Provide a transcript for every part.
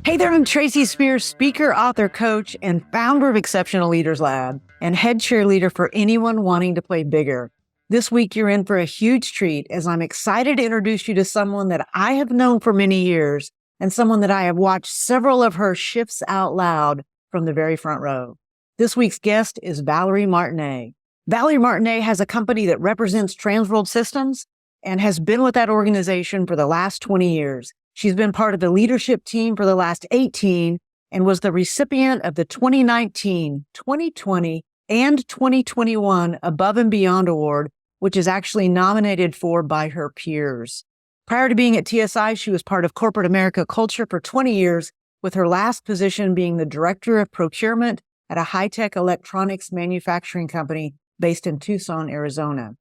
Hey there, I'm Tracy Spears, speaker, author, coach, and founder of Exceptional Leaders Lab, and head cheerleader for anyone wanting to play bigger. This week, you're in for a huge treat as I'm excited to introduce you to someone that I have known for many years and someone that I have watched several of her shifts out loud from the very front row. This week's guest is Valerie Martinet. Valerie Martinet has a company that represents Transworld Systems and has been with that organization for the last 20 years. She's been part of the leadership team for the last 18 and was the recipient of the 2019, 2020, and 2021 Above and Beyond Award, which is actually nominated for by her peers. Prior to being at TSI, she was part of corporate America culture for 20 years, with her last position being the director of procurement at a high-tech electronics manufacturing company based in Tucson, Arizona.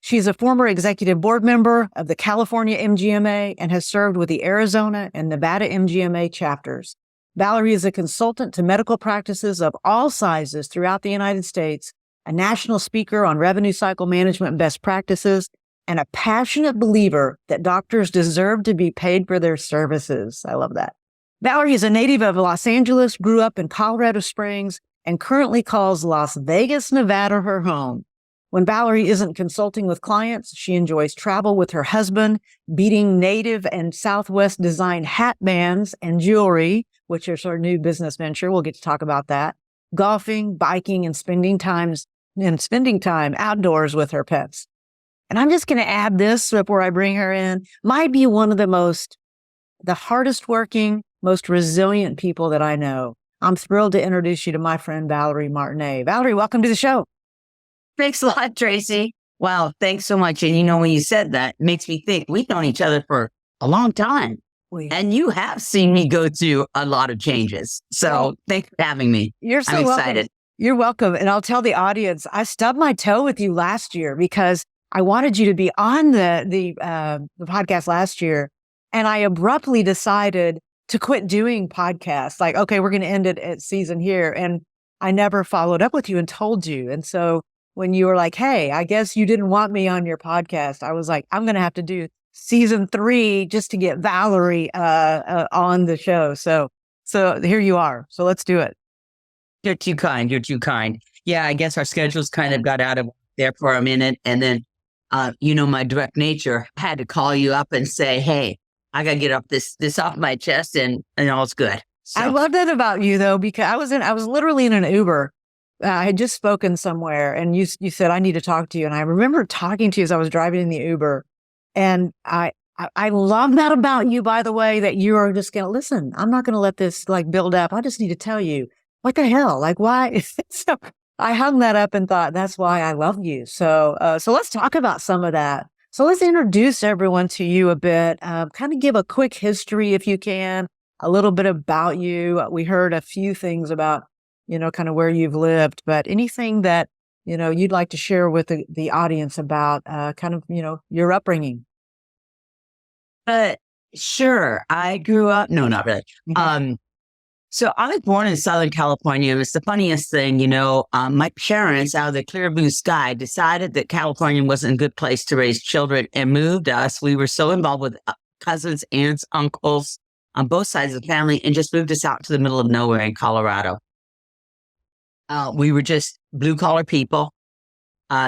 She's a former executive board member of the California MGMA and has served with the Arizona and Nevada MGMA chapters. Valerie is a consultant to medical practices of all sizes throughout the United States, a national speaker on revenue cycle management and best practices, and a passionate believer that doctors deserve to be paid for their services. I love that. Valerie is a native of Los Angeles, grew up in Colorado Springs, and currently calls Las Vegas, Nevada her home. When Valerie isn't consulting with clients, she enjoys travel with her husband, beating native and Southwest design hat bands and jewelry, which is her new business venture. We'll get to talk about that. Golfing, biking, and spending time outdoors with her pets. And I'm just going to add this before I bring her in. Might be one of the hardest working, most resilient people that I know. I'm thrilled to introduce you to my friend, Valerie Martinet. Valerie, welcome to the show. Thanks a lot, Tracy. Wow, thanks so much. And when you said that, it makes me think we've known each other for a long time. And you have seen me go through a lot of changes. So thanks for having me. You're so I'm welcome. excited. You're welcome. And I'll tell the audience, I stubbed my toe with you last year because I wanted you to be on the podcast last year. And I abruptly decided to quit doing podcasts. Like, okay, we're going to end it at season here. And I never followed up with you and told you. And so when you were like, hey, I guess you didn't want me on your podcast, I was like, I'm going to have to do season 3 just to get Valerie on the show. So here you are. So let's do it. You're too kind. You're too kind. Yeah, I guess our schedules kind of got out of there for a minute. And then, my direct nature had to call you up and say, hey, I got to get up this off my chest and all's good. So. I love that about you, though, because I was literally in an Uber. I had just spoken somewhere and you said, I need to talk to you. And I remember talking to you as I was driving in the Uber. And I love that about you, by the way, that you are just going to listen. I'm not going to let this build up. I just need to tell you, what the hell? Why? So I hung that up and thought, that's why I love you. So let's talk about some of that. So let's introduce everyone to you a bit, kind of give a quick history if you can, a little bit about you. We heard a few things about kind of where you've lived, but anything that, you'd like to share with the audience about, kind of, your upbringing. Sure. I grew up, no, not really. So I was born in Southern California. It was the funniest thing, my parents out of the clear blue sky decided that California wasn't a good place to raise children and moved us. We were so involved with cousins, aunts, uncles on both sides of the family and just moved us out to the middle of nowhere in Colorado. We were just blue collar people.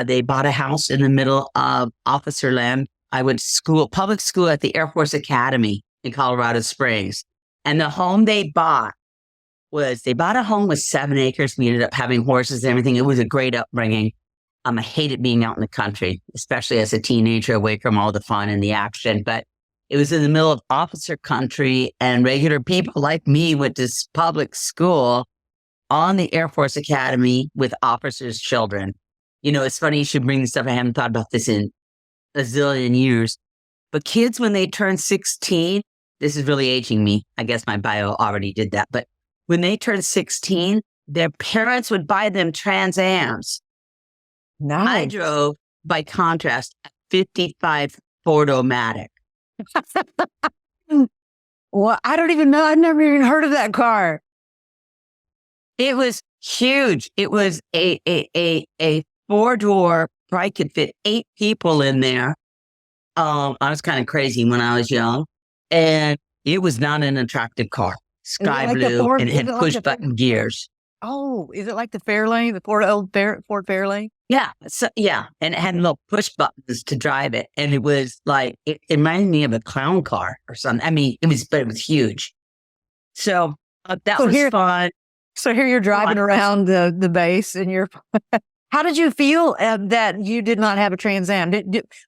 They bought a house in the middle of officer land. I went to public school at the Air Force Academy in Colorado Springs. And the home they bought a home with 7 acres. We ended up having horses and everything. It was a great upbringing. I hated being out in the country, especially as a teenager, away from all the fun and the action. But it was in the middle of officer country, and regular people like me went to public school on the Air Force Academy with officers' children. It's funny you should bring this up. I haven't thought about this in a zillion years. But kids, when they turn 16, this is really aging me. I guess my bio already did that. But when they turn 16, their parents would buy them Trans Ams. Nice. I drove, by contrast, a 55 Ford-O-Matic. Well, I don't even know. I've never even heard of that car. It was huge. It was a 4-door, probably could fit 8 people in there. I was kind of crazy when I was young, and it was not an attractive car. Sky blue, and it had push button gears. Oh, is it like the Fairlane, the Ford Fairlane? Yeah. So, yeah. And it had little push buttons to drive it. And it was like, it reminded me of a clown car or something. I mean, it was huge. So that was fun. So here you're driving around the base and how did you feel that you did not have a Trans Am?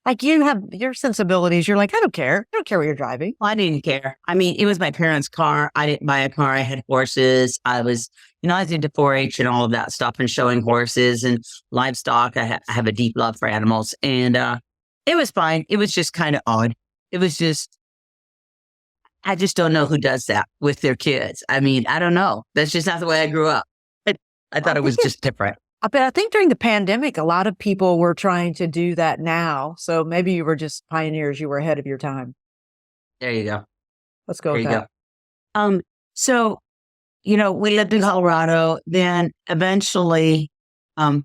Like you have your sensibilities. You're like, I don't care. I don't care where you're driving. Well, I didn't care. I mean, it was my parents' car. I didn't buy a car. I had horses. I was into 4-H and all of that stuff and showing horses and livestock. I have a deep love for animals, and it was fine. It was just kind of odd. It was just, I just don't know who does that with their kids. I mean, I don't know. That's just not the way I grew up. I thought it was just different. But I think during the pandemic, a lot of people were trying to do that now. So maybe you were just pioneers. You were ahead of your time. There you go. Let's go with that. So, we lived in Colorado. Then eventually, I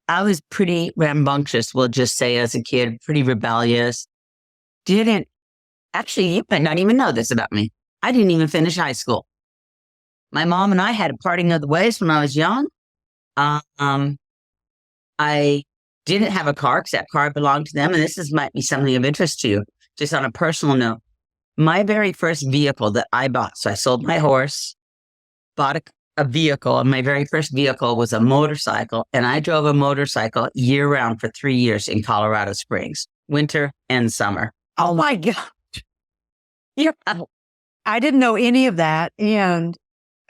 was pretty rambunctious, we'll just say, as a kid, pretty rebellious. Actually, you might not even know this about me. I didn't even finish high school. My mom and I had a parting of the ways when I was young. I didn't have a car because that car belonged to them. And might be something of interest to you, just on a personal note. My very first vehicle that I bought, so I sold my horse, bought a vehicle, and my very first vehicle was a motorcycle. And I drove a motorcycle year round for 3 years in Colorado Springs, winter and summer. Oh my God. Yep. I didn't know any of that. And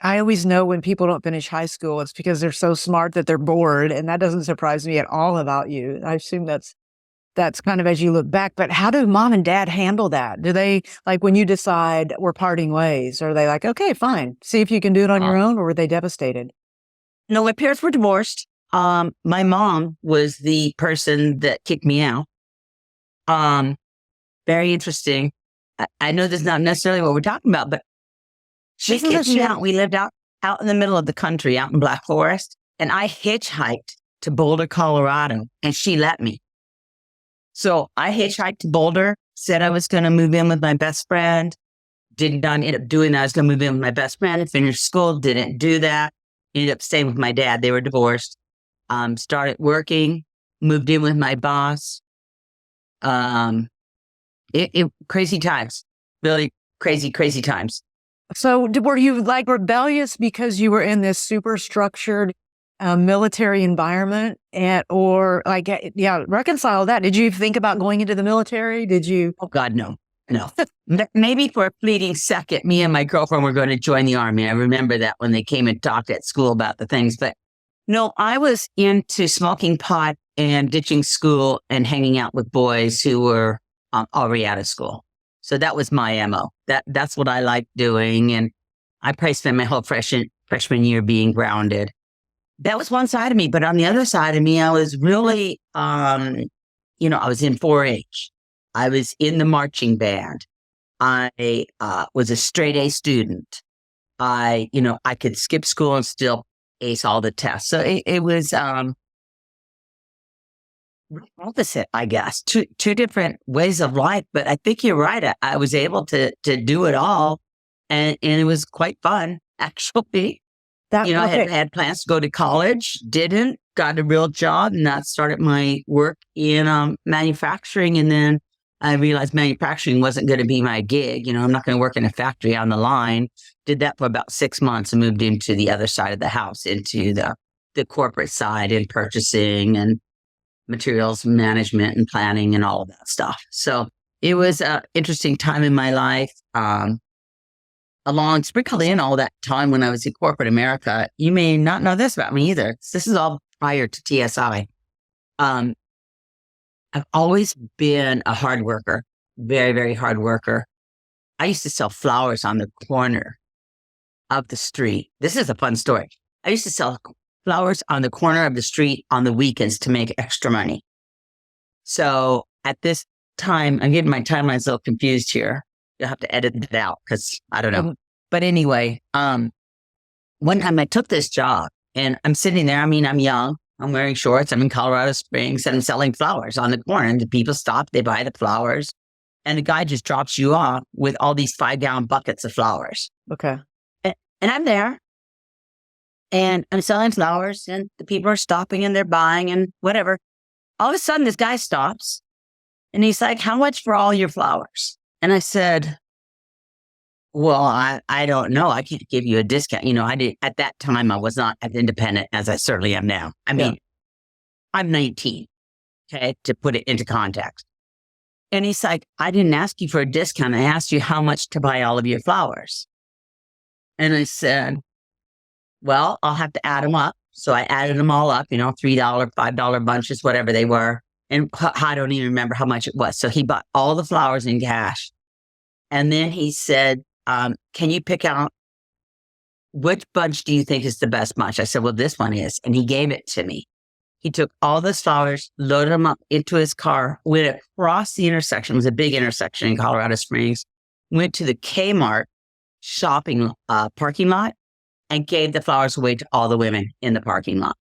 I always know when people don't finish high school, it's because they're so smart that they're bored. And that doesn't surprise me at all about you. I assume that's kind of as you look back. But how do mom and dad handle that? Do they, like, when you decide we're parting ways, are they like, okay, fine, see if you can do it on your own, or were they devastated? No, my parents were divorced. My mom was the person that kicked me out. Very interesting. I know this is not necessarily what we're talking about, but she kicked me out. We lived out in the middle of the country, out in Black Forest, and I hitchhiked to Boulder, Colorado, and she let me. So I hitchhiked to Boulder, said I was going to move in with my best friend. Did not end up doing that. I was going to move in with my best friend, finished school, didn't do that. Ended up staying with my dad. They were divorced. Started working, moved in with my boss. Crazy times, really crazy times. So were you like rebellious because you were in this super structured military environment, reconcile that? Did you think about going into the military? Did you? Oh God, no. Maybe for a fleeting second, me and my girlfriend were going to join the Army. I remember that when they came and talked at school about the things, but no, I was into smoking pot and ditching school and hanging out with boys who were already out of school. So that was my MO. That's what I liked doing. And I probably spent my whole freshman year being grounded. That was one side of me. But on the other side of me, I was really, I was in 4-H. I was in the marching band. I was a straight A student. I could skip school and still ace all the tests. So it was opposite, I guess. Two different ways of life. But I think you're right. I was able to do it all, and it was quite fun, actually. I had plans to go to college, didn't, got a real job, and that started my work in manufacturing. And then I realized manufacturing wasn't going to be my gig. I'm not going to work in a factory on the line. Did that for about 6 months and moved into the other side of the house, into the corporate side in purchasing and materials management and planning and all of that stuff. So it was an interesting time in my life. Sprinkled in all that time when I was in corporate America. You may not know this about me either. This is all prior to TSI. I've always been a hard worker, very, very hard worker. I used to sell flowers on the corner of the street. This is a fun story. I used to sell flowers on the corner of the street on the weekends to make extra money. So at this time, I'm getting my timelines a little confused here. You'll have to edit it out because I don't know. But anyway, one time I took this job and I'm sitting there. I mean, I'm young. I'm wearing shorts. I'm in Colorado Springs and I'm selling flowers on the corner. And the people stop, they buy the flowers. And the guy just drops you off with all these 5-gallon buckets of flowers. Okay. And I'm there and I'm selling flowers and the people are stopping and they're buying and whatever. All of a sudden, this guy stops and he's like, how much for all your flowers? And I said, well, I don't know. I can't give you a discount. At that time, I was not as independent as I certainly am now. I mean, I'm 19, okay, to put it into context. And he's like, I didn't ask you for a discount. I asked you how much to buy all of your flowers. And I said, well, I'll have to add them up. So I added them all up, $3, $5 bunches, whatever they were. And I don't even remember how much it was. So he bought all the flowers in cash. And then he said, can you pick out which bunch do you think is the best bunch? I said, well, this one is. And he gave it to me. He took all those flowers, loaded them up into his car, went across the intersection. It was a big intersection in Colorado Springs, went to the Kmart shopping parking lot and gave the flowers away to all the women in the parking lot.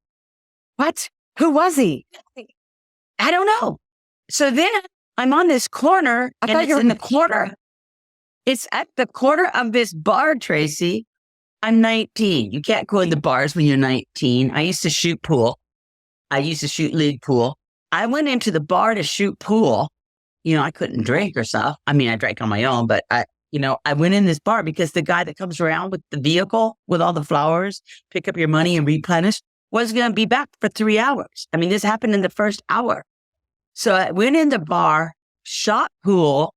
What? Who was he? I don't know. So then I'm on this corner and it's in the corner. It's at the corner of this bar, Tracy. I'm 19. You can't go in the bars when you're 19. I used to shoot pool. I used to shoot league pool. I went into the bar to shoot pool. I couldn't drink or stuff. I mean, I drank on my own, but I went in this bar because the guy that comes around with the vehicle with all the flowers, pick up your money and replenish, was going to be back for 3 hours. I mean, this happened in the first hour. So I went in the bar, shot pool,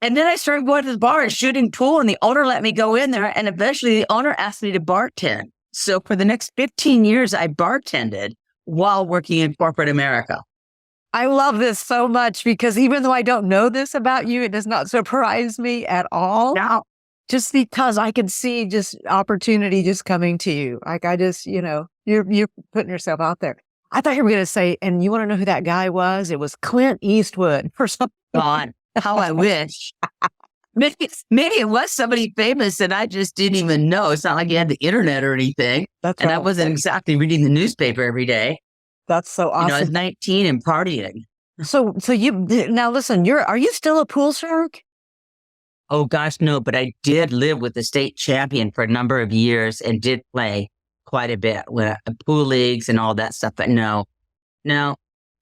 and then I started going to the bar and shooting pool, and the owner let me go in there, and eventually the owner asked me to bartend. So for the next 15 years, I bartended while working in corporate America. I love this so much because even though I don't know this about you, it does not surprise me at all. Now, Just because I can see just opportunity just coming to you. Like I just, you're putting yourself out there. I thought you were going to say, and you want to know who that guy was? It was Clint Eastwood or something. God, how I wish. Maybe it was somebody famous and I just didn't even know. It's not like you had the internet or anything. That's and right. I wasn't exactly reading the newspaper every day. That's so awesome. I was 19 and partying. So you now listen. Are you still a pool shark? Oh gosh, no. But I did live with the state champion for a number of years and did play quite a bit with pool leagues and all that stuff. But no,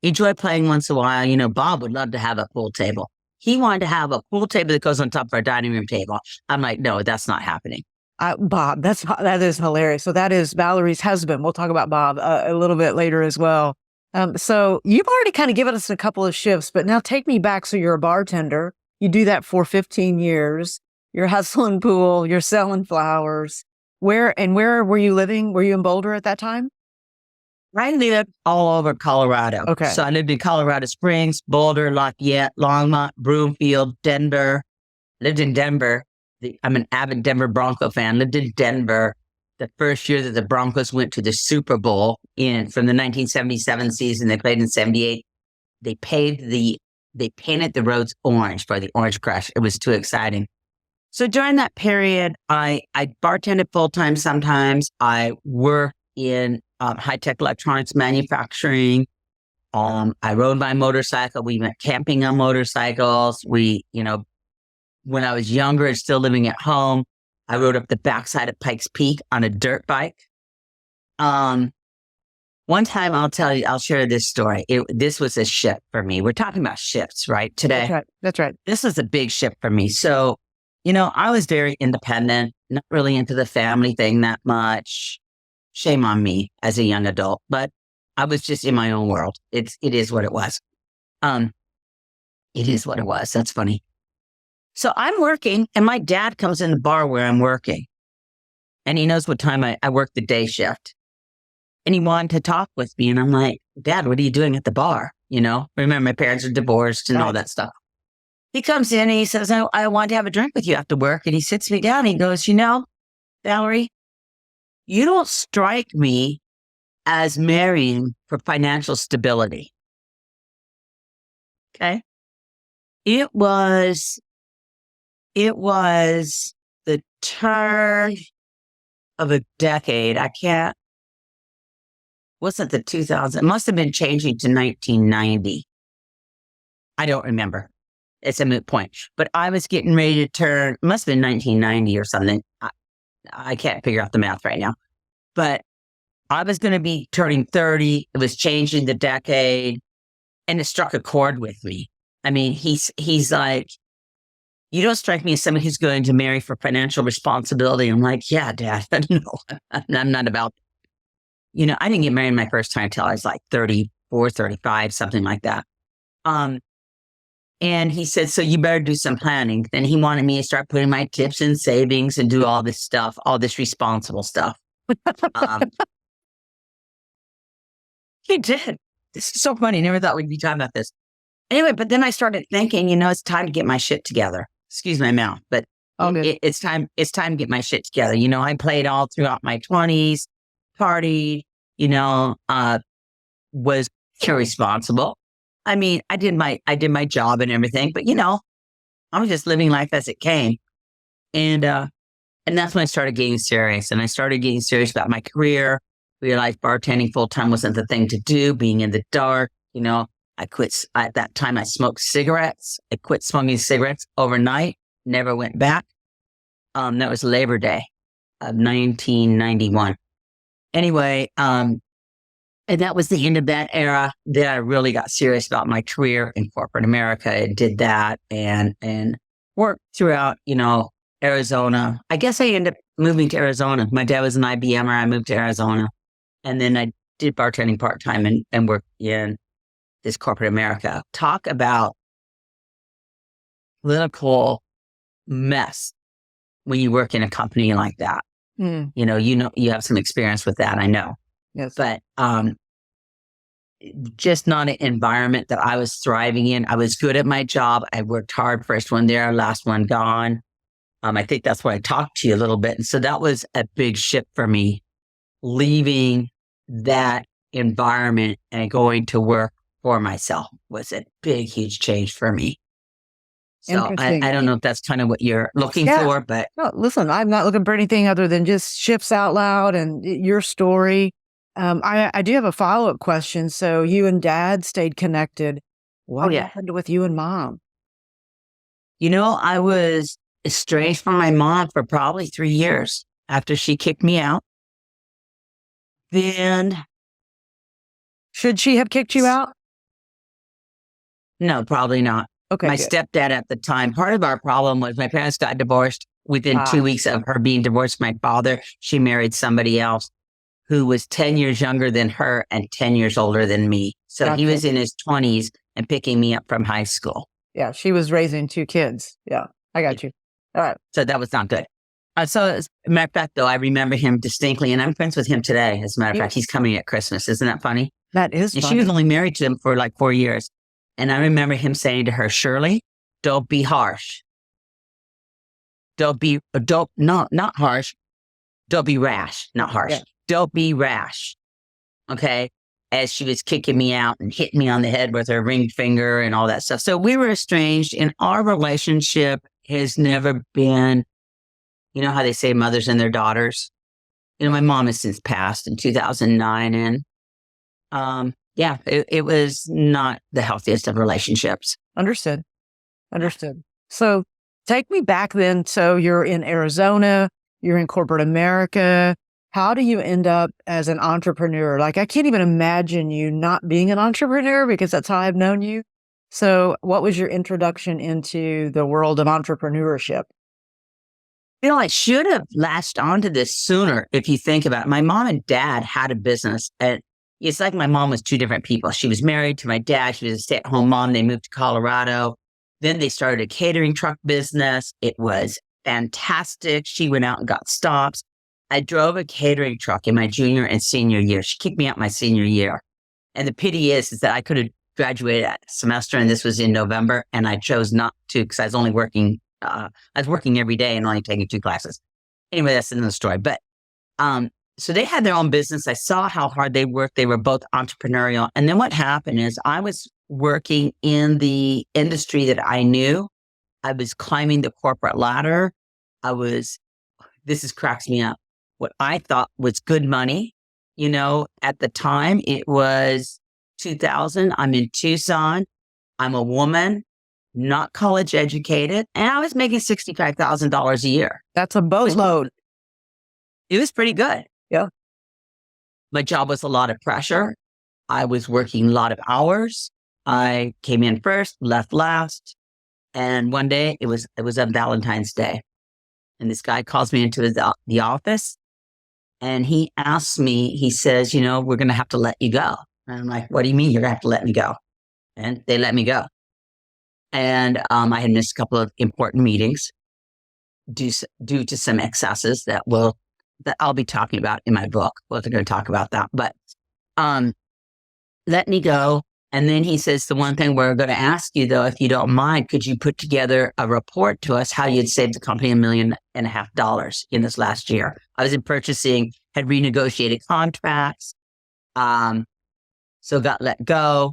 enjoy playing once in a while. Bob would love to have a pool table. He wanted to have a pool table that goes on top of our dining room table. I'm like, no, that's not happening. Bob, that is hilarious. So that is Valerie's husband. We'll talk about Bob a little bit later as well. So you've already kind of given us a couple of shifts, but now take me back. So you're a bartender. You do that for 15 years. You're hustling pool. You're selling flowers. Where were you living? Were you in Boulder at that time? I lived all over Colorado. Okay. So I lived in Colorado Springs, Boulder, Lafayette, Longmont, Broomfield, Denver. Lived in Denver. I'm an avid Denver Bronco fan. Lived in Denver the first year that the Broncos went to the Super Bowl from the 1977 season. They played in 78. They painted the roads orange for the Orange Crush. It was too exciting. So during that period, I bartended full-time sometimes. I worked in high-tech electronics manufacturing. I rode my motorcycle. We went camping on motorcycles. When I was younger and still living at home, I rode up the backside of Pikes Peak on a dirt bike. One time I'll share this story. This was a shift for me. We're talking about shifts, right? Today. That's right. This was a big shift for me. So, I was very independent, not really into the family thing that much. Shame on me as a young adult, but I was just in my own world. It is what it was. It is what it was. That's funny. So I'm working and my dad comes in the bar where I'm working and he knows what time I work the day shift and he wanted to talk with me. And I'm like, Dad, what are you doing at the bar? Remember my parents are divorced and all that stuff. He comes in and he says, I want to have a drink with you after work. And he sits me down and he goes, Valerie, you don't strike me as marrying for financial stability. Okay. It was the turn of a decade. I can't wasn't the 2000, it must have been changing to 1990. I don't remember. It's a moot point. But I was getting ready to turn, it must have been 1990 or something. I can't figure out the math right now. But I was going to be turning 30. It was changing the decade. And it struck a chord with me. I mean, he's like, you don't strike me as someone who's going to marry for financial responsibility. I'm like, yeah, Dad, no, I'm not about, I didn't get married my first time until I was like 34, 35, something like that. And he said, so you better do some planning. Then he wanted me to start putting my tips in savings and do all this stuff, all this responsible stuff. He did. This is so funny. Never thought we'd be talking about this. Anyway, but then I started thinking, it's time to get my shit together. Excuse my mouth, but it's time to get my shit together. I played all throughout my 20s, partied, was irresponsible. I mean, I did my job and everything, but I was just living life as it came. And that's when I started getting serious. And I started getting serious about my career. Realized bartending full time wasn't the thing to do, being in the dark. I quit. At that time, I smoked cigarettes. I quit smoking cigarettes overnight, never went back. That was Labor Day of 1991. Anyway, and that was the end of that era. Then I really got serious about my career in corporate America. I did that and worked throughout, Arizona. I guess I ended up moving to Arizona. My dad was an IBMer. I moved to Arizona. And then I did bartending part-time and worked in this corporate America. Talk about political mess when you work in a company like that. You have some experience with that, I know. Yes. But just not an environment that I was thriving in. I was good at my job. I worked hard, first one there, last one gone. I think that's why I talked to you a little bit. And so that was a big shift for me, leaving that environment and going to work for myself was a big, huge change for me. So I don't know if that's kind of what you're looking for, but no, listen, I'm not looking for anything other than just shifts out loud and your story. I do have a follow-up question. So you and Dad stayed connected. What happened with you and Mom? I was estranged from my mom for probably 3 years after she kicked me out. Then, should she have kicked you out? No, probably not. Okay. My stepdad at the time, part of our problem was my parents got divorced. Within 2 weeks of her being divorced, my father, she married somebody else who was 10 years younger than her and 10 years older than me. So he was in his 20s and picking me up from high school. Yeah, she was raising 2 kids. Yeah, I got you. All right. So that was not good. So as a matter of fact, though, I remember him distinctly, and I'm friends with him today. As a matter of fact, he's coming at Christmas. Isn't that funny? That is and funny. She was only married to him for like 4 years. And I remember him saying to her, Shirley, don't be harsh. Not harsh. Don't be rash, not harsh. Yeah. Don't be rash. Okay. As she was kicking me out and hitting me on the head with her ring finger and all that stuff. So we were estranged, and our relationship has never been, how they say mothers and their daughters. My mom has since passed in 2009. And it was not the healthiest of relationships. Understood. So take me back then. So you're in Arizona, you're in corporate America. How do you end up as an entrepreneur? Like, I can't even imagine you not being an entrepreneur because that's how I've known you. So what was your introduction into the world of entrepreneurship? I should have latched onto this sooner if you think about it. My mom and dad had a business, and it's like my mom was 2 different people. She was married to my dad. She was a stay-at-home mom. They moved to Colorado. Then they started a catering truck business. It was fantastic. She went out and got stops. I drove a catering truck in my junior and senior year. She kicked me out my senior year. And the pity is that I could have graduated that semester, and this was in November, and I chose not to because I was only working. I was working every day and only taking 2 classes. Anyway, that's another story. But so they had their own business. I saw how hard they worked. They were both entrepreneurial. And then what happened is I was working in the industry that I knew. I was climbing the corporate ladder. Cracks me up. What I thought was good money At the time it was 2000. I'm in Tucson. I'm a woman, not college educated, and I was making $65,000 a year. That's a boatload. It was pretty good. Yeah. My job was a lot of pressure. I was working a lot of hours. I came in first, left last. And one day it was on Valentine's Day. And this guy calls me into the office and he asks me, he says, we're going to have to let you go. And I'm like, what do you mean you're going to have to let me go? And they let me go. And I had missed a couple of important meetings due to some excesses that I'll be talking about in my book. We're going to talk about that. But let me go. And then he says, the one thing we're going to ask you, though, if you don't mind, could you put together a report to us how you'd saved the company $1.5 million in this last year? I was in purchasing, had renegotiated contracts, so got let go,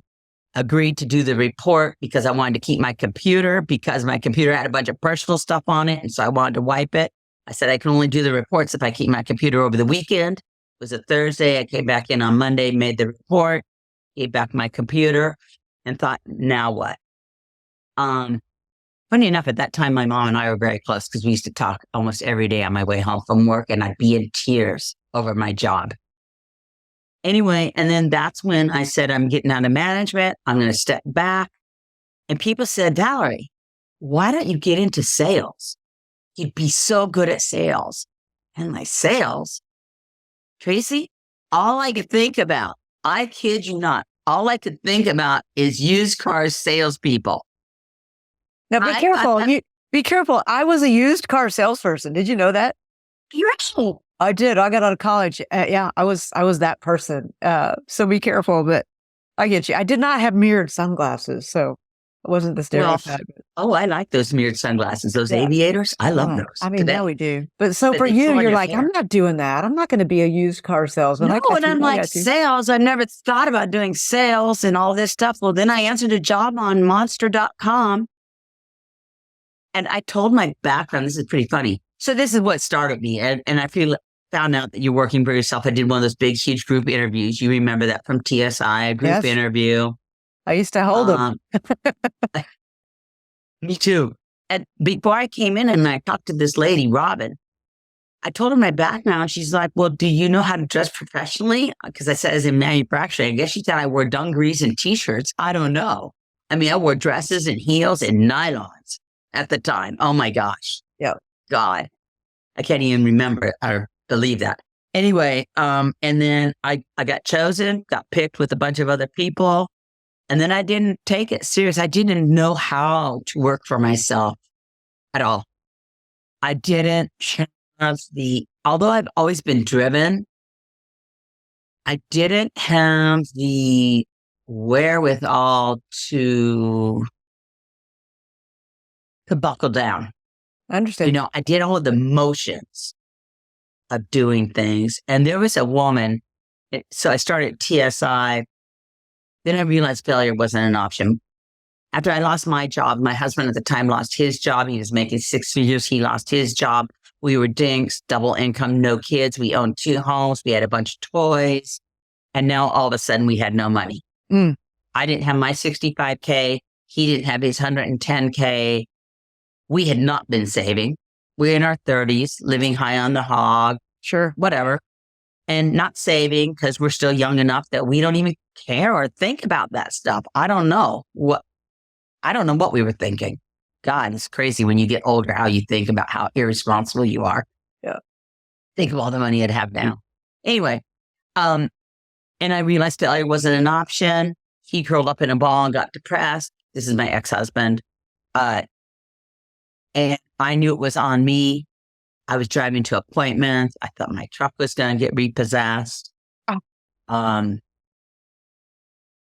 agreed to do the report because I wanted to keep my computer because my computer had a bunch of personal stuff on it. And so I wanted to wipe it. I said, I can only do the reports if I keep my computer over the weekend. It was a Thursday. I came back in on Monday, made the report. Gave back my computer and thought, now what? Funny enough, at that time, my mom and I were very close because we used to talk almost every day on my way home from work, and I'd be in tears over my job. Anyway, and then that's when I said, I'm getting out of management. I'm going to step back. And people said, Valerie, why don't you get into sales? You'd be so good at sales. And my sales, Tracy, all I could think about, I kid you not, all I could think about is used car salespeople. Now be careful. Be careful. I was a used car salesperson. Did you know that? You're actually. I did. I got out of college. Yeah, I was that person. So be careful. But I get you. I did not have mirrored sunglasses, so it wasn't the stereotype. I like those mirrored sunglasses. Those aviators. I love those. I mean, now we do. But so for you, you're like, I'm not doing that. I'm not going to be a used car salesman. No, and I'm like, sales. I never thought about doing sales and all this stuff. Well, then I answered a job on monster.com. And I told my background. This is pretty funny. So this is what started me. And I found out that you're working for yourself. I did one of those big, huge group interviews. You remember that from TSI, a group interview. I used to hold them. Me too. And before I came in and I talked to this lady, Robin, I told her my background. She's like, well, do you know how to dress professionally? Because I said, as in manufacturing, I guess she thought I wore dungarees and t-shirts. I don't know. I mean, I wore dresses and heels and nylons at the time. Oh my gosh. Yeah. God. I can't even remember or believe that. Anyway, and then I got chosen, got picked with a bunch of other people. And then I didn't take it serious. I didn't know how to work for myself at all. I didn't have although I've always been driven, I didn't have the wherewithal to buckle down. I understand. I did all of the motions of doing things. And there was a woman, so I started at TSI. Then I realized failure wasn't an option. After I lost my job, my husband at the time lost his job. He was making 6 figures. He lost his job. We were dinks, double income, no kids. We owned 2 homes. We had a bunch of toys. And now all of a sudden we had no money. I didn't have my $65K. He didn't have his $110K. We had not been saving. We're in our 30s, living high on the hog. Sure. Whatever. And not saving because we're still young enough that we don't even care or think about that stuff. I don't know what we were thinking. God, it's crazy when you get older how you think about how irresponsible you are. Yeah. Think of all the money I'd have now. Anyway, and I realized failure wasn't an option. He curled up in a ball and got depressed. This is my ex-husband. And I knew it was on me. I was driving to appointments. I thought my truck was going to get repossessed. And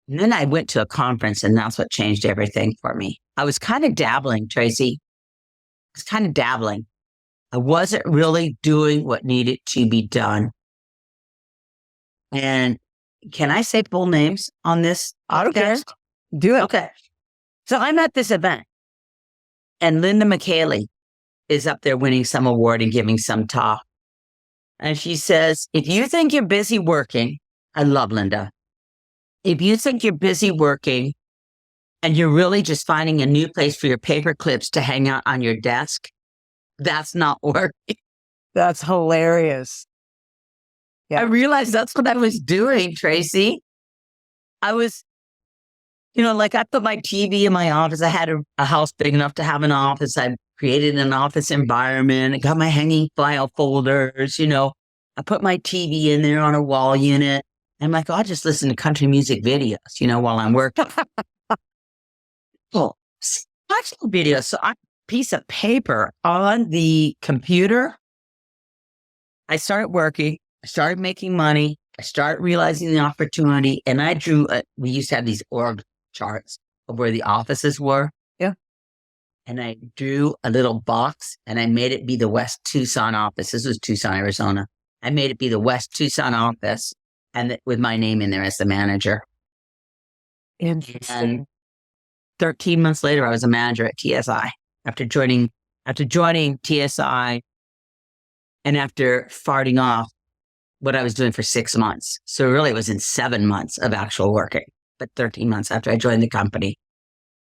then I went to a conference and that's what changed everything for me. I was kind of dabbling, Tracy. I was kind of dabbling. I wasn't really doing what needed to be done. And can I say full names on this? Okay. Do it. Okay. So I'm at this event and Linda McKaylee is up there winning some award and giving some talk. And she says, if you think you're busy working, I love Linda. If you think you're busy working and you're really just finding a new place for your paper clips to hang out on your desk, that's not work. That's hilarious. I realized that's what I was doing, Tracy. I was, like I put my TV in my office. I had a house big enough to have an office. I created an office environment. I got my hanging file folders, I put my TV in there on a wall unit. I'm like, I'll just listen to country music videos, while I'm working. Well, actual videos. So I piece of paper on the computer. I started working. I started making money. I started realizing the opportunity. And I drew, we used to have these org charts of where the offices were. Yeah. And I drew a little box and I made it be the West Tucson office. This was Tucson, Arizona. I made it be the West Tucson office and with my name in there as the manager. Interesting. And 13 months later, I was a manager at TSI after joining TSI and after farting off what I was doing for 6 months. So really it was in 7 months of actual working, but 13 months after I joined the company.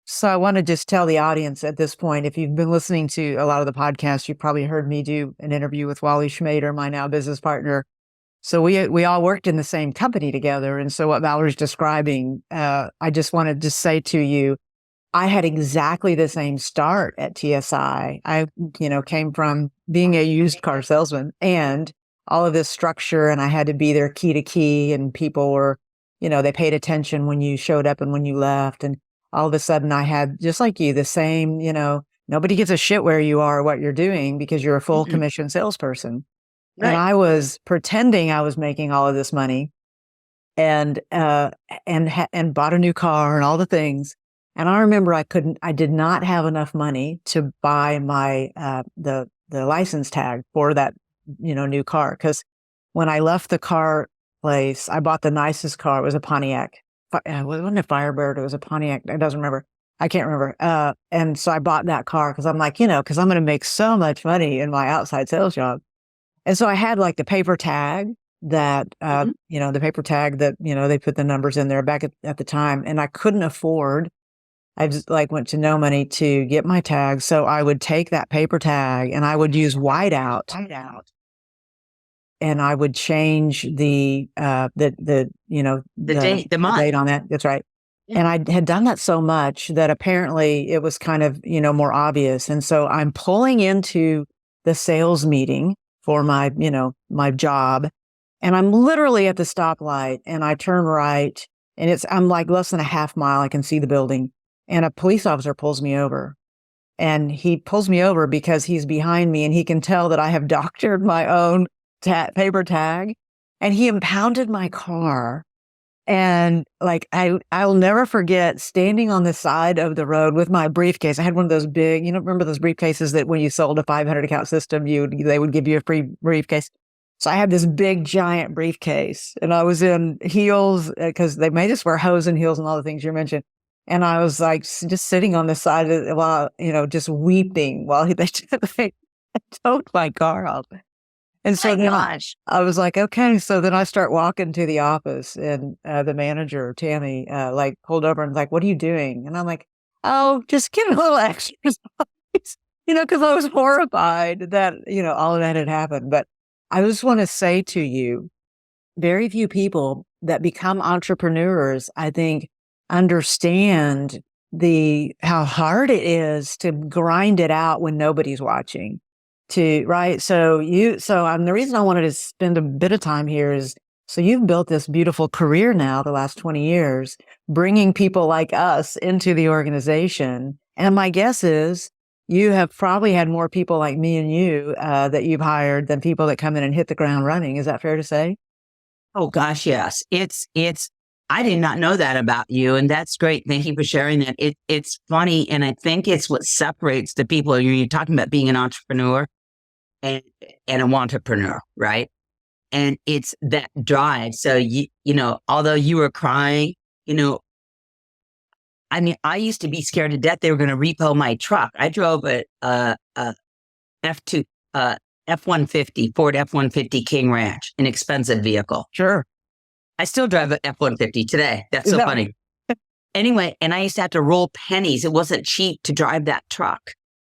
So I want to just tell the audience at this point, if you've been listening to a lot of the podcasts, you probably heard me do an interview with Wally Schmader, my now business partner. So we all worked in the same company together. And so what Valerie's describing, I just wanted to say to you, I had exactly the same start at TSI. I, came from being a used car salesman and all of this structure, and I had to be there key to key, and people were, they paid attention when you showed up and when you left. And all of a sudden I had, just like you, the same, nobody gives a shit where you are or what you're doing because you're a full commission salesperson. Right. And I was pretending I was making all of this money and bought a new car and all the things. And I remember I did not have enough money to buy my, the license tag for that, new car. Cause when I left the car place, I bought the nicest car. It was a Pontiac. It wasn't a Firebird. It was a Pontiac. I can't remember. And so I bought that car cause I'm like, cause I'm going to make so much money in my outside sales job. And so I had like the paper tag that, the paper tag that, they put the numbers in there back at the time. And I couldn't afford, I just went to no money to get my tag. So I would take that paper tag and I would use whiteout. And I would change the date, the date on that. That's right. Yeah. And I had done that so much that apparently it was kind of, more obvious. And so I'm pulling into the sales meeting for my, my job. And I'm literally at the stoplight and I turn right and I'm like less than a half mile. I can see the building and a police officer pulls me over. And he pulls me over because he's behind me and he can tell that I have doctored my own paper tag, and he impounded my car. And I'll never forget standing on the side of the road with my briefcase. I had one of those big, remember those briefcases that when you sold a 500 account system, they would give you a free briefcase. So I had this big giant briefcase and I was in heels because they made us wear hose and heels and all the things you mentioned. And I was just sitting on the side of while, just weeping while they towed my car off. And so then I was like, okay. So then I start walking to the office and the manager, Tammy, pulled over and was like, what are you doing? And I'm like, oh, just getting a little exercise, because I was horrified that, all of that had happened. But I just want to say to you, very few people that become entrepreneurs, I think, understand how hard it is to grind it out when nobody's watching. Right. So the reason I wanted to spend a bit of time here is, so you've built this beautiful career now, the last 20 years, bringing people like us into the organization. And my guess is you have probably had more people like me and you, that you've hired than people that come in and hit the ground running. Is that fair to say? Oh gosh, yes. I did not know that about you. And that's great. Thank you for sharing that. It's funny. And I think it's what separates the people. You're talking about being an entrepreneur and a wantrepreneur, right? And it's that drive. So, although you were crying, I used to be scared to death they were going to repo my truck. I drove a F-150, Ford F-150 King Ranch, an expensive vehicle. Sure. I still drive an F-150 today. That's so funny. Anyway, and I used to have to roll pennies. It wasn't cheap to drive that truck.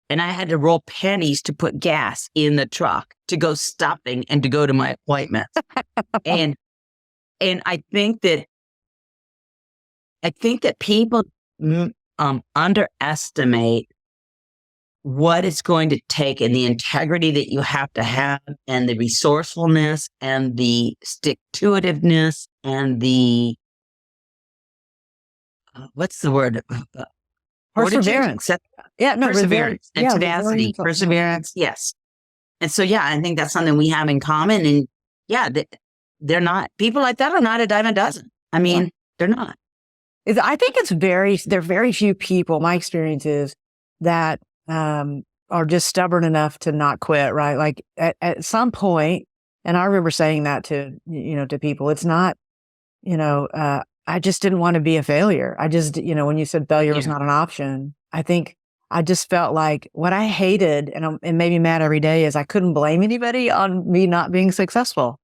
And I had to roll pennies to put gas in the truck to go stopping and to go to my appointments. and I think that people underestimate what it's going to take and the integrity that you have to have and the resourcefulness and the stick-to-itiveness and the what's the word? Perseverance. Perseverance and tenacity. Perseverance, yes. And so, yeah, I think that's something we have in common. And yeah, they're not, people like that are not a dime a dozen. I mean, they're not. I think there are very few people, my experience is, that are just stubborn enough to not quit, right? Like at some point, and I remember saying that to people, it's not, I just didn't want to be a failure. I just, when you said failure was not an option, I think I just felt like what I hated and made me mad every day is I couldn't blame anybody on me not being successful.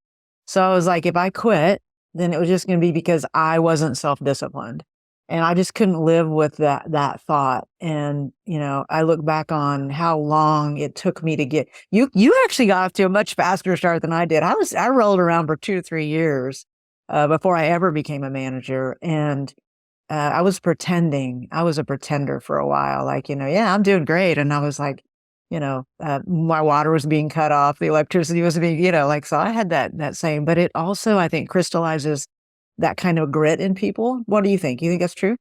So I was like, if I quit, then it was just going to be because I wasn't self-disciplined. And I just couldn't live with that thought. And, I look back on how long it took me to get, you actually got off to a much faster start than I did. I rolled around for 2 to 3 years before I ever became a manager. And I was pretending. I was a pretender for a while. Like, I'm doing great. And I was like, my water was being cut off. The electricity was being, so I had that same, but it also, I think, crystallizes that kind of grit in people. What do you think? You think that's true?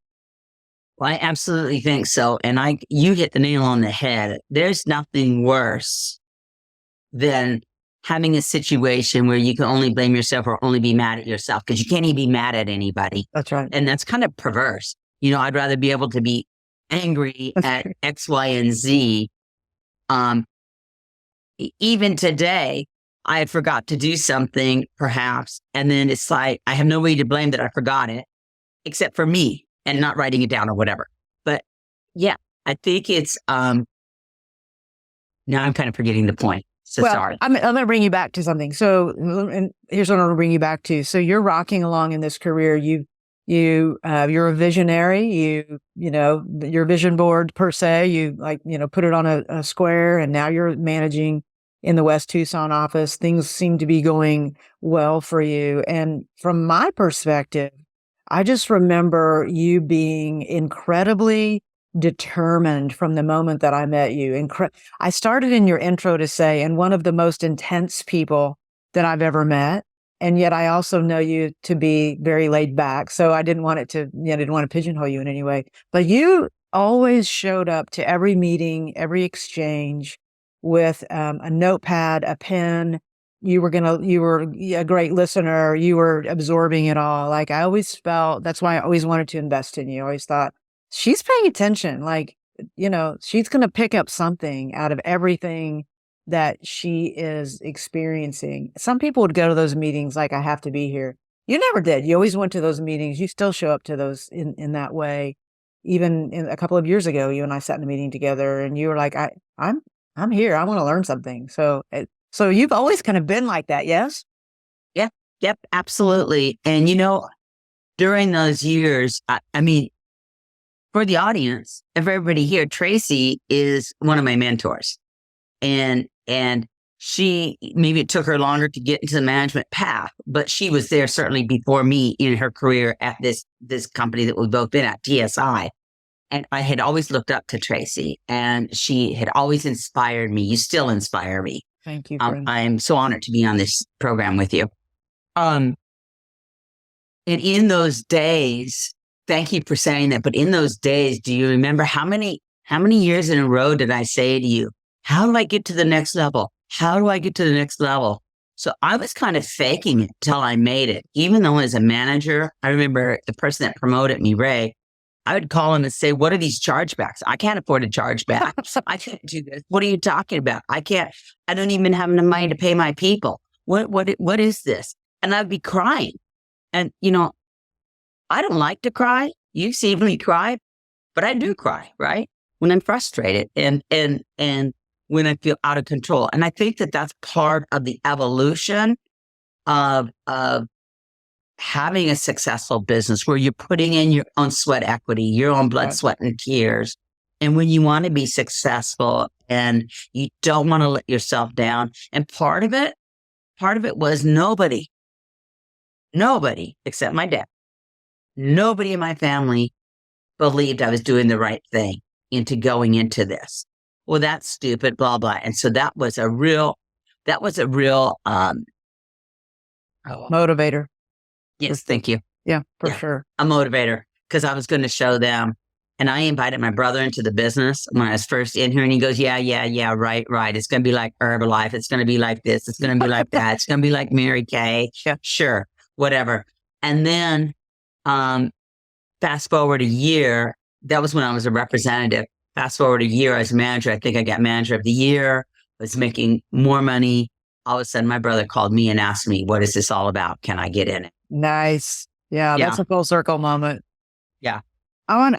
Well, I absolutely think so. And you hit the nail on the head. There's nothing worse than having a situation where you can only blame yourself or only be mad at yourself, because you can't even be mad at anybody. That's right. And that's kind of perverse. I'd rather be able to be angry at X, Y, and Z. Even today, I had forgot to do something perhaps. And then it's like, I have nobody to blame that I forgot it except for me and not writing it down or whatever. But yeah, I think it's, now I'm kind of forgetting the point. So sorry. I'm going to bring you back to something. So, and here's what I'm going to bring you back to. So you're rocking along in this career. You're a visionary. Your vision board per se, you put it on a square, and now you're managing in the West Tucson office. Things seem to be going well for you. And from my perspective, I just remember you being incredibly determined from the moment that I met you. I started in your intro to say, and one of the most intense people that I've ever met. And yet I also know you to be very laid back. So I didn't want to pigeonhole you in any way, but you always showed up to every meeting, every exchange with a notepad, a pen. You were a great listener. You were absorbing it all. Like I always felt, that's why I always wanted to invest in you. I always thought, she's paying attention. Like, she's going to pick up something out of everything that she is experiencing. Some people would go to those meetings like, I have to be here. You never did. You always went to those meetings. You still show up to those in that way. Even a couple of years ago, you and I sat in a meeting together and you were like, I'm here. I want to learn something. So you've always kind of been like that. Yes. Yeah. Yep. Absolutely. And during those years, I mean, for the audience, if everybody here, Tracy is one of my mentors, and she, maybe it took her longer to get into the management path, but she was there certainly before me in her career at this company that we've both been at, TSI. And I had always looked up to Tracy, and she had always inspired me. You still inspire me. Thank you. I'm so honored to be on this program with you. And in those days, thank you for saying that. But in those days, do you remember how many years in a row did I say to you, how do I get to the next level? How do I get to the next level? So I was kind of faking it till I made it. Even though as a manager, I remember the person that promoted me, Ray, I would call him and say, what are these chargebacks? I can't afford a chargeback. I can't do this. What are you talking about? I don't even have enough money to pay my people. What is this? And I'd be crying. And, I don't like to cry. You've seen me cry, but I do cry, right? When I'm frustrated. And when I feel out of control. And I think that that's part of the evolution of having a successful business where you're putting in your own sweat equity, your own blood, sweat, and tears. And when you want to be successful and you don't want to let yourself down. And part of it was nobody except my dad, nobody in my family believed I was doing the right thing into going into this. Well, that's stupid, blah, blah. And so that was a real motivator. Yes, thank you. Yeah, for sure. A motivator, because I was going to show them. And I invited my brother into the business when I was first in here. And he goes, yeah, right. It's going to be like Herbalife. It's going to be like this. It's going to be like that. It's going to be like Mary Kay. Yeah. Sure, whatever. And then fast forward a year, that was when I was a representative. Fast forward a year as manager. I think I got manager of the year, was making more money. All of a sudden, my brother called me and asked me, what is this all about? Can I get in it? Nice. Yeah, that's a full circle moment. Yeah. I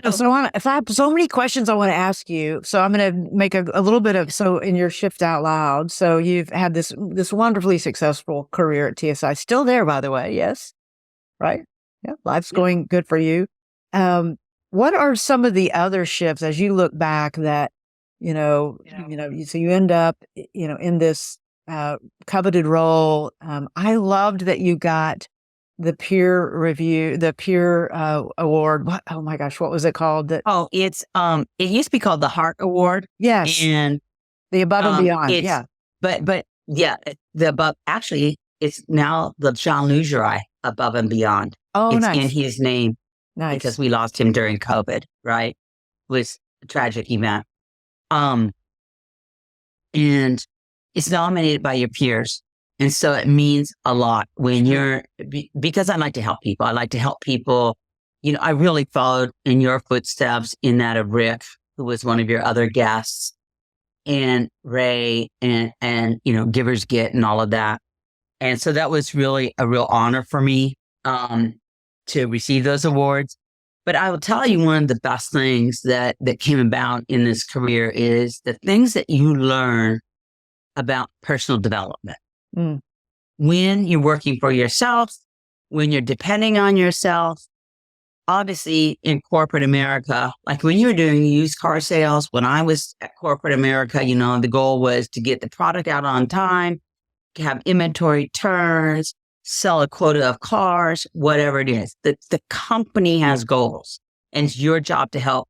have so many questions I want to ask you. So I'm going to make a little bit of, in your shift out loud. So you've had this wonderfully successful career at TSI, still there, by the way. Yes. Right. Yeah. Life's going good for you. What are some of the other shifts as you look back that, so you end up, in this coveted role. I loved that you got the peer award. Oh my gosh, what was it called? It's it used to be called the Heart Award. Yes, and the Above and Beyond. Yeah, but yeah, the above. Actually, it's now the Jean Lugerai Above and Beyond. Oh, it's nice. in his name. Nice, because we lost him during COVID. Right, it was a tragic event. And it's nominated by your peers. And so it means a lot when because I like to help people. I like to help people. I really followed in your footsteps in that of Rick, who was one of your other guests, and Ray and Givers Get and all of that. And so that was really a real honor for me to receive those awards. But I will tell you, one of the best things that came about in this career is the things that you learn about personal development. Mm. When you're working for yourself, when you're depending on yourself, obviously in corporate America, like when you were doing used car sales, when I was at corporate America, the goal was to get the product out on time, to have inventory turns, sell a quota of cars, whatever it is. The company has goals, and it's your job to help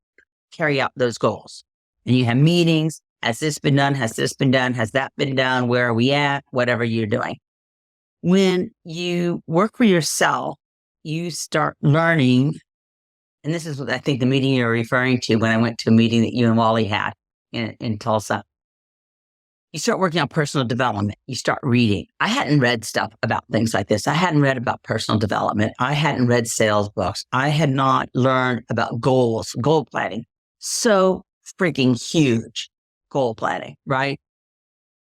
carry out those goals. And you have meetings. Has this been done? Has this been done? Has that been done? Where are we at? Whatever you're doing. When you work for yourself, you start learning. And this is what I think the meeting you're referring to when I went to a meeting that you and Wally had in Tulsa. You start working on personal development. You start reading. I hadn't read stuff about things like this. I hadn't read about personal development. I hadn't read sales books. I had not learned about goals, goal planning. So freaking huge. Goal planning, right?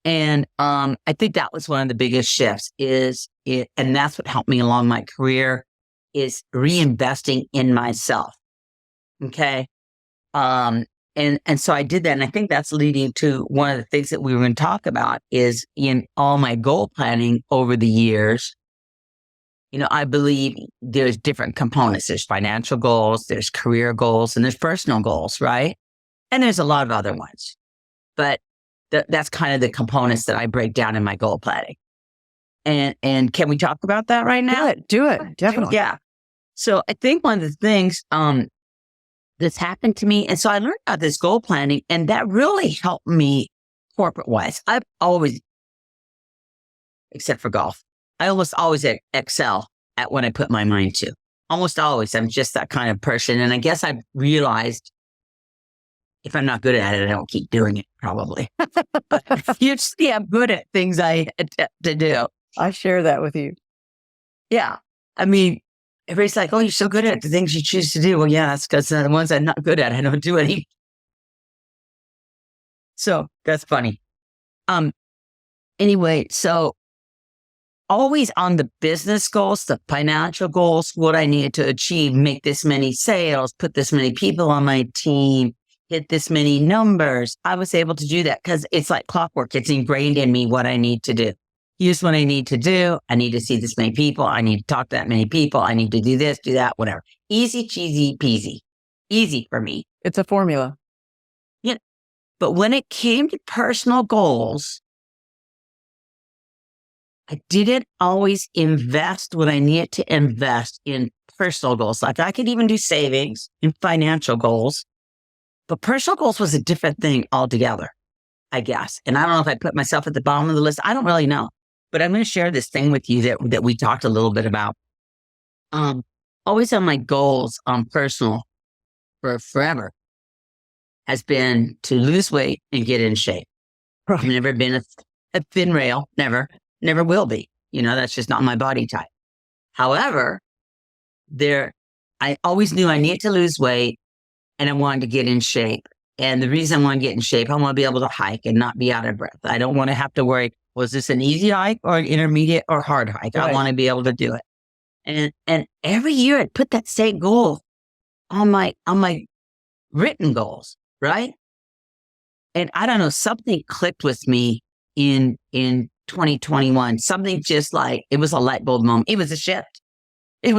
And I think that was one of the biggest shifts and that's what helped me along my career, is reinvesting in myself. Okay. And so I did that. And I think that's leading to one of the things that we were going to talk about is in all my goal planning over the years. I believe there's different components. There's financial goals, there's career goals, and there's personal goals, right? And there's a lot of other ones. But that's kind of the components that I break down in my goal planning. And can we talk about that right now? Do it. Definitely. Yeah. So I think one of the things that's happened to me, and so I learned about this goal planning, and that really helped me corporate-wise. I've always, except for golf, I almost always excel at what I put my mind to. Almost always. I'm just that kind of person. And I guess I've realized if I'm not good at it, I don't keep doing it, probably. But usually I'm good at things I attempt to do. I share that with you. Yeah. I mean, everybody's like, oh, you're so good at the things you choose to do. Well, yeah, that's because the ones I'm not good at, I don't do any. So that's funny. Anyway, so always on the business goals, the financial goals, what I needed to achieve, make this many sales, put this many people on my team, hit this many numbers. I was able to do that because it's like clockwork. It's ingrained in me what I need to do. Here's what I need to do. I need to see this many people. I need to talk to that many people. I need to do this, do that, whatever. Easy, cheesy, peasy. Easy for me. It's a formula. Yeah. But when it came to personal goals, I didn't always invest what I needed to invest in personal goals. Like I could even do savings and financial goals, but personal goals was a different thing altogether, I guess. And I don't know if I put myself at the bottom of the list. I don't really know, but I'm going to share this thing with you that we talked a little bit about. Always on my goals on personal for forever has been to lose weight and get in shape. I've never been a thin rail, never will be. That's just not my body type. However, I always knew I needed to lose weight and I wanted to get in shape. And the reason I want to get in shape, I want to be able to hike and not be out of breath. I don't want to have to worry, was this an easy hike or an intermediate or hard hike? Right. I want to be able to do it. And every year I'd put that same goal on my written goals, right? And I don't know, something clicked with me in 2021. Something just like, it was a light bulb moment. It was a shift. And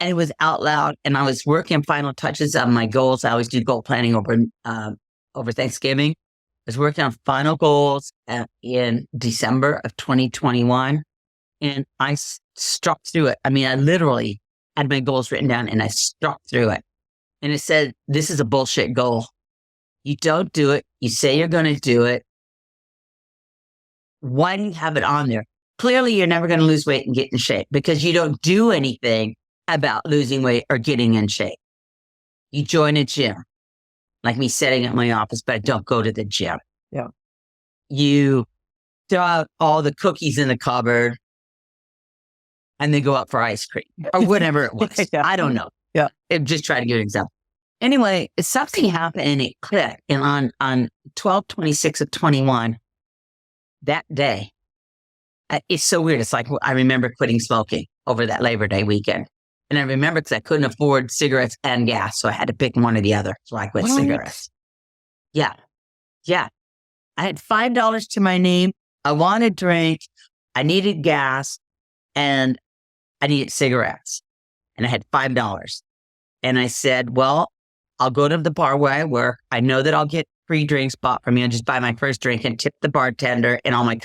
it was out loud. And I was working final touches on my goals. I always do goal planning over Thanksgiving. I was working on final goals in December of 2021. And I struck through it. I mean, I literally had my goals written down and I struck through it. And it said, this is a bullshit goal. You don't do it. You say you're going to do it. Why do you have it on there? Clearly, you're never going to lose weight and get in shape because you don't do anything about losing weight or getting in shape. You join a gym, like me sitting at my office, but I don't go to the gym. Yeah. You throw out all the cookies in the cupboard and they go out for ice cream or whatever it was. Yeah. I don't know. Yeah. Just try to give an example. Anyway, something happened and it clicked. And on 12/26 of 21, that day, it's so weird. It's like, I remember quitting smoking over that Labor Day weekend. And I remember because I couldn't afford cigarettes and gas. So I had to pick one or the other. So I quit cigarettes. Yeah. I had $5 to my name. I wanted drink. I needed gas and I needed cigarettes. And I had $5. And I said, well, I'll go to the bar where I work. I know that I'll get free drinks bought for me. I'll just buy my first drink and tip the bartender and all my